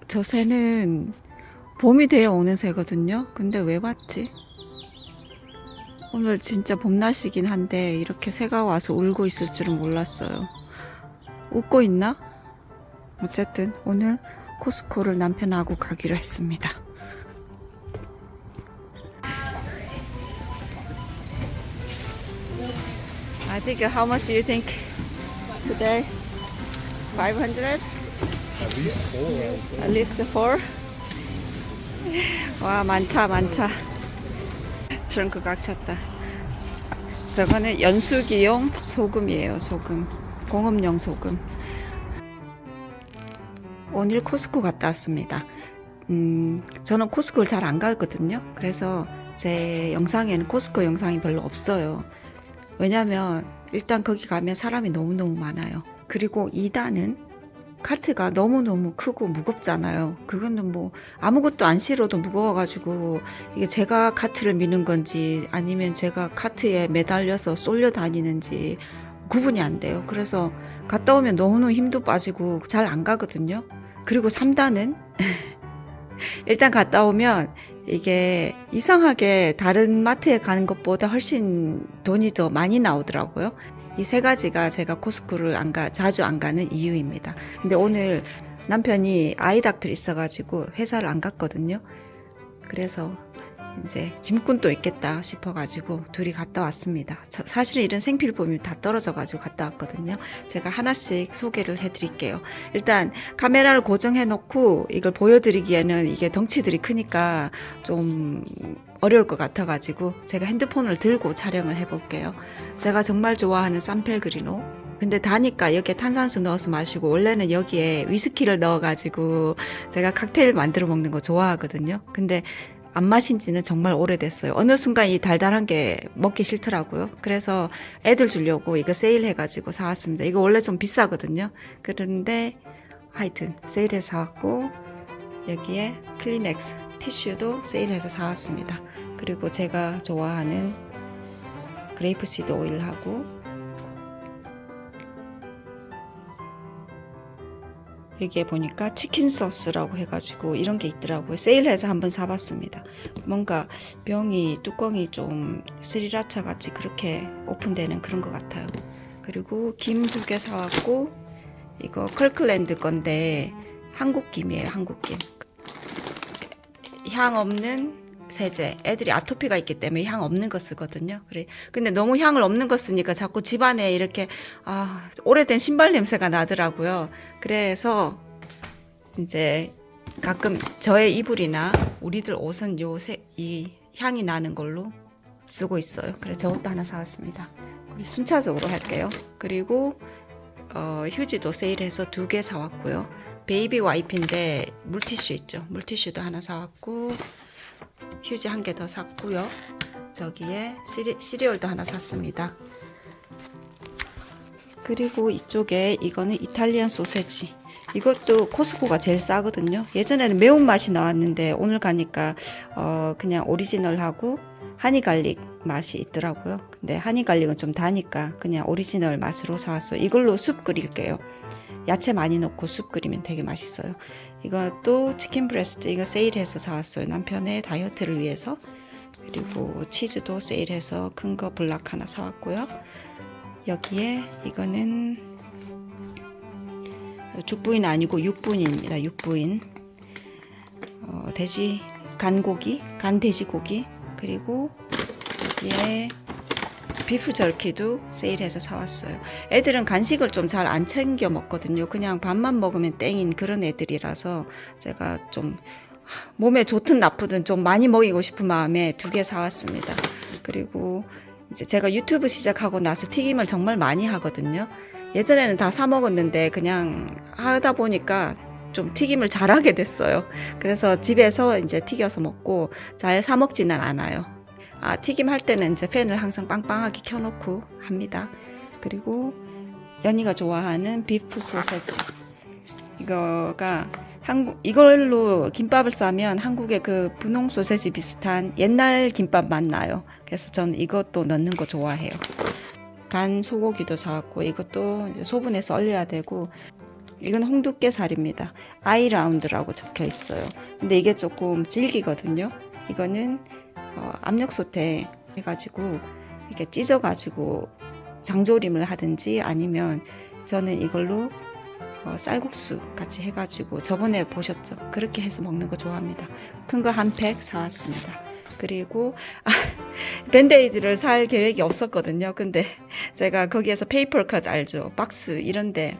저 새는 봄이 되어 오는 새거든요. 근데 왜 왔지? 오늘 진짜 봄 날씨긴 한데 이렇게 새가 와서 울고 있을 줄은 몰랐어요. 웃고 있나? 어쨌든 오늘 코스코를 남편하고 가기로 했습니다. I think how much do you think today? 500? At least four. At least 4? 와, 많다, 많다. 트렁크 꽉 찼다. 저거는 연수기용 소금이에요, 소금. 공업용 소금. 오늘 코스코 갔다 왔습니다. 저는 코스코를 잘 안 가거든요. 그래서 제 영상에는 코스코 영상이 별로 없어요. 왜냐면 일단 거기 가면 사람이 너무너무 많아요. 그리고 2단은 카트가 너무너무 크고 무겁잖아요. 그거는 뭐 아무것도 안 실어도 무거워가지고 이게 제가 카트를 미는 건지 아니면 제가 카트에 매달려서 쏠려 다니는지 구분이 안 돼요. 그래서 갔다 오면 너무너무 힘도 빠지고 잘 안 가거든요. 그리고 3단은 일단 갔다 오면 이게 이상하게 다른 마트에 가는 것보다 훨씬 돈이 더 많이 나오더라고요. 이 세 가지가 제가 코스코를 자주 안 가는 이유입니다. 근데 오늘 남편이 아이 닥터 있어가지고 회사를 안 갔거든요. 그래서 이제 짐꾼도 있겠다 싶어가지고 둘이 갔다 왔습니다. 사실은 이런 생필품이 다 떨어져가지고 갔다 왔거든요. 제가 하나씩 소개를 해드릴게요. 일단 카메라를 고정해 놓고 이걸 보여드리기에는 이게 덩치들이 크니까 좀 어려울 것 같아가지고 제가 핸드폰을 들고 촬영을 해볼게요. 제가 정말 좋아하는 산펠그리노. 근데 다니까 여기에 탄산수 넣어서 마시고 원래는 여기에 위스키를 넣어가지고 제가 칵테일 만들어 먹는 거 좋아하거든요. 근데 안 마신 지는 정말 오래됐어요. 어느 순간 이 달달한 게 먹기 싫더라고요. 그래서 애들 주려고 이거 세일해가지고 사왔습니다. 이거 원래 좀 비싸거든요. 그런데 하여튼 세일해서 사왔고 여기에 클리넥스 티슈도 세일해서 사왔습니다. 그리고 제가 좋아하는 그레이프시드 오일하고 여기에 보니까 치킨 소스라고 해가지고 이런 게 있더라고요. 세일해서 한번 사봤습니다. 뭔가 병이 뚜껑이 좀 스리라차 같이 그렇게 오픈되는 그런 것 같아요. 그리고 김 2개 사왔고 이거 컬클랜드 건데 한국 김이에요. 한국 김. 향 없는 세제. 애들이 아토피가 있기 때문에 향 없는 거 쓰거든요. 그래. 근데 너무 향을 없는 거 쓰니까 자꾸 집안에 이렇게 오래된 신발 냄새가 나더라고요. 그래서 이제 가끔 저의 이불이나 우리들 옷은 이 향이 나는 걸로 쓰고 있어요. 그래서 저것도 하나 사왔습니다. 우리 순차적으로 할게요. 그리고 휴지도 세일해서 2개 사왔고요. 베이비 와이프인데 물티슈 있죠. 물티슈도 하나 사왔고 휴지 1개 더 샀고요. 저기에 시리얼도 하나 샀습니다. 그리고 이쪽에 이거는 이탈리안 소세지. 이것도 코스코가 제일 싸거든요. 예전에는 매운맛이 나왔는데 오늘 가니까 그냥 오리지널하고 하니갈릭 맛이 있더라고요. 근데 하니갈릭은 좀 다니까 그냥 오리지널 맛으로 사왔어요. 이걸로 숲 끓일게요. 야채 많이 넣고 숲 끓이면 되게 맛있어요. 이것도 치킨 브레스트 이거 세일해서 사왔어요. 남편의 다이어트를 위해서. 그리고 치즈도 세일해서 큰 거 블락 하나 사왔고요. 여기에 이거는 죽부인 아니고 육부인입니다. 육부인 돼지 간고기 간 돼지고기. 그리고 여기에 비프 절키도 세일해서 사왔어요. 애들은 간식을 좀 잘 안 챙겨 먹거든요. 그냥 밥만 먹으면 땡인 그런 애들이라서 제가 좀 몸에 좋든 나쁘든 좀 많이 먹이고 싶은 마음에 2개 사왔습니다. 그리고 이제 제가 유튜브 시작하고 나서 튀김을 정말 많이 하거든요. 예전에는 다 사 먹었는데 그냥 하다 보니까 좀 튀김을 잘하게 됐어요. 그래서 집에서 이제 튀겨서 먹고 잘 사 먹지는 않아요. 튀김 할 때는 이제 팬을 항상 빵빵하게 켜놓고 합니다. 그리고 연희가 좋아하는 비프 소세지. 이걸로 김밥을 싸면 한국의 그 분홍 소세지 비슷한 옛날 김밥 맛 나요. 그래서 전 이것도 넣는 거 좋아해요. 간 소고기도 사왔고 이것도 이제 소분해서 얼려야 되고 이건 홍두깨살입니다. 아이라운드라고 적혀 있어요. 근데 이게 조금 질기거든요. 이거는 압력솥에 해가지고 이렇게 찢어가지고 장조림을 하든지 아니면 저는 이걸로 쌀국수 같이 해가지고 저번에 보셨죠? 그렇게 해서 먹는 거 좋아합니다. 큰 거 한 팩 사왔습니다. 그리고 밴드에이드를 살 계획이 없었거든요. 근데 제가 거기에서 페이퍼컷 알죠? 박스 이런데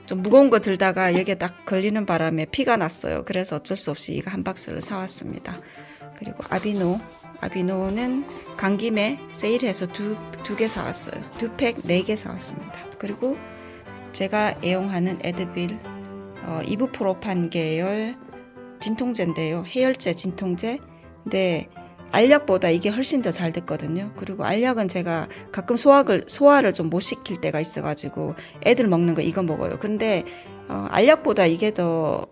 좀 무거운 거 들다가 여기에 딱 걸리는 바람에 피가 났어요. 그래서 어쩔 수 없이 이거 한 박스를 사왔습니다. 그리고 아비노는 간 김에 세일해서 두 개 사왔어요. 2팩 4개 사왔습니다. 그리고 제가 애용하는 에드빌 이부프로판 계열 진통제인데요. 해열제 진통제. 근데 알약보다 이게 훨씬 더 잘 됐거든요. 그리고 알약은 제가 가끔 소화를 좀 못 시킬 때가 있어가지고 애들 먹는 거 이거 먹어요. 근데 알약보다 이게 더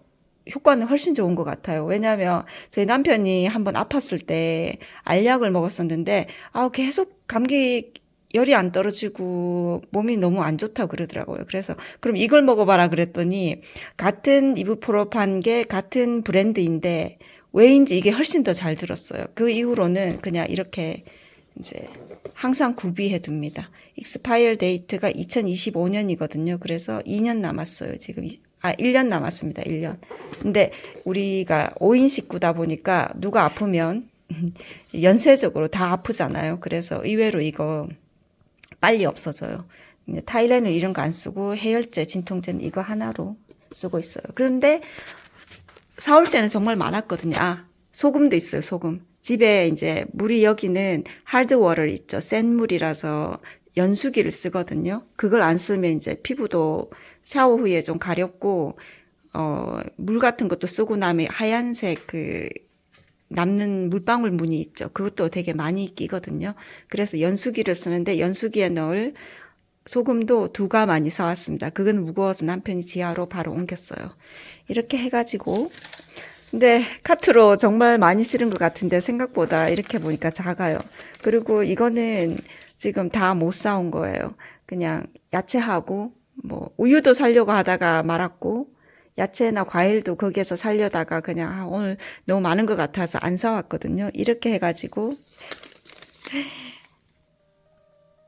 효과는 훨씬 좋은 것 같아요. 왜냐하면 저희 남편이 한번 아팠을 때 알약을 먹었었는데 계속 감기 열이 안 떨어지고 몸이 너무 안 좋다고 그러더라고요. 그래서 그럼 이걸 먹어봐라 그랬더니 같은 이부프로판계 같은 브랜드인데 왜인지 이게 훨씬 더 잘 들었어요. 그 이후로는 그냥 이렇게 이제 항상 구비해 둡니다. 익스파이어 데이트가 2025년이거든요. 그래서 2년 남았어요. 지금 1년 남았습니다. 1년. 근데 우리가 5인 식구다 보니까 누가 아프면 연쇄적으로 다 아프잖아요. 그래서 의외로 이거 빨리 없어져요. 타이레놀 이런 거 안 쓰고 해열제, 진통제는 이거 하나로 쓰고 있어요. 그런데 사올 때는 정말 많았거든요. 소금도 있어요, 소금. 집에 이제 물이 여기는 하드워터 있죠. 센 물이라서 연수기를 쓰거든요. 그걸 안 쓰면 이제 피부도 샤워 후에 좀 가렵고, 물 같은 것도 쓰고 나면 하얀색 남는 물방울 무늬 있죠. 그것도 되게 많이 끼거든요. 그래서 연수기를 쓰는데 연수기에 넣을 소금도 2가 많이 사왔습니다. 그건 무거워서 남편이 지하로 바로 옮겼어요. 이렇게 해가지고 근데 카트로 정말 많이 실은 것 같은데 생각보다 이렇게 보니까 작아요. 그리고 이거는 지금 다 못 사온 거예요. 그냥 야채하고 뭐 우유도 사려고 하다가 말았고 야채나 과일도 거기에서 살려다가 그냥 오늘 너무 많은 것 같아서 안 사왔거든요. 이렇게 해가지고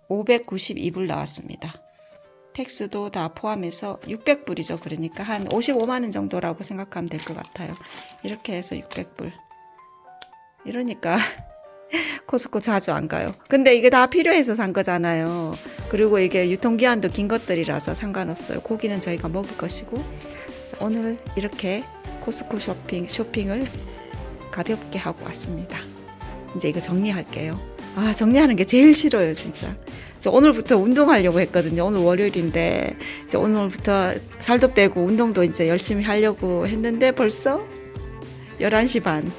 592불 나왔습니다. 텍스도 다 포함해서 600불이죠. 그러니까 한 55만 원 정도라고 생각하면 될 것 같아요. 이렇게 해서 600불. 이러니까 코스코 자주 안 가요. 근데 이게 다 필요해서 산 거잖아요. 그리고 이게 유통기한도 긴 것들이라서 상관없어요. 고기는 저희가 먹을 것이고. 오늘 이렇게 코스코 쇼핑을 가볍게 하고 왔습니다. 이제 이거 정리할게요. 정리하는 게 제일 싫어요, 진짜. 저 오늘부터 운동하려고 했거든요. 오늘 월요일인데, 이제 오늘부터 살도 빼고 운동도 이제 열심히 하려고 했는데 벌써 11시 반.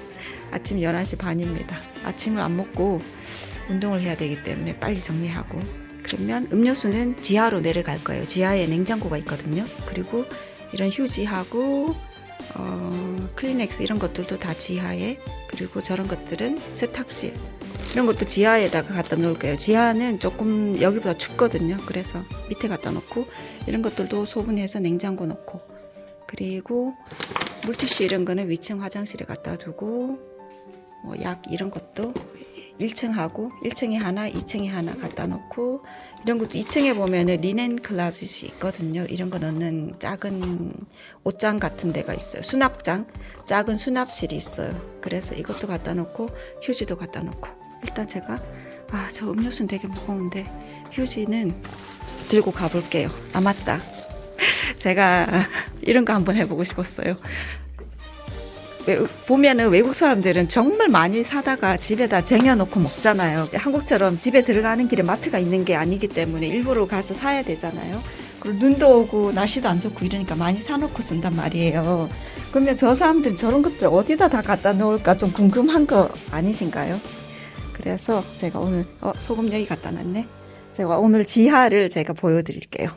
아침 11시 반입니다. 아침을 안 먹고 운동을 해야 되기 때문에 빨리 정리하고. 그러면 음료수는 지하로 내려갈 거예요. 지하에 냉장고가 있거든요. 그리고 이런 휴지하고 클리넥스 이런 것들도 다 지하에, 그리고 저런 것들은 세탁실 이런 것도 지하에다가 갖다 놓을 거예요. 지하는 조금 여기보다 춥거든요. 그래서 밑에 갖다 놓고 이런 것들도 소분해서 냉장고 놓고, 그리고 물티슈 이런 거는 위층 화장실에 갖다 두고, 뭐 약 이런 것도 1층하고 1층에 하나 2층에 하나 갖다 놓고, 이런 것도 2층에 보면은 리넨 클라짓이 있거든요. 이런 거 넣는 작은 옷장 같은 데가 있어요. 수납장, 작은 수납실이 있어요. 그래서 이것도 갖다 놓고 휴지도 갖다 놓고, 일단 제가 저 음료수는 되게 무거운데 휴지는 들고 가볼게요. 맞다. 제가 이런 거 한번 해보고 싶었어요. 보면은 외국 사람들은 정말 많이 사다가 집에다 쟁여놓고 먹잖아요. 한국처럼 집에 들어가는 길에 마트가 있는 게 아니기 때문에 일부러 가서 사야 되잖아요. 그리고 눈도 오고 날씨도 안 좋고 이러니까 많이 사놓고 쓴단 말이에요. 그러면 저 사람들은 저런 것들 어디다 다 갖다 놓을까 좀 궁금한 거 아니신가요? 그래서 제가 오늘 소금 여기 갖다 놨네. 제가 오늘 지하를 제가 보여드릴게요.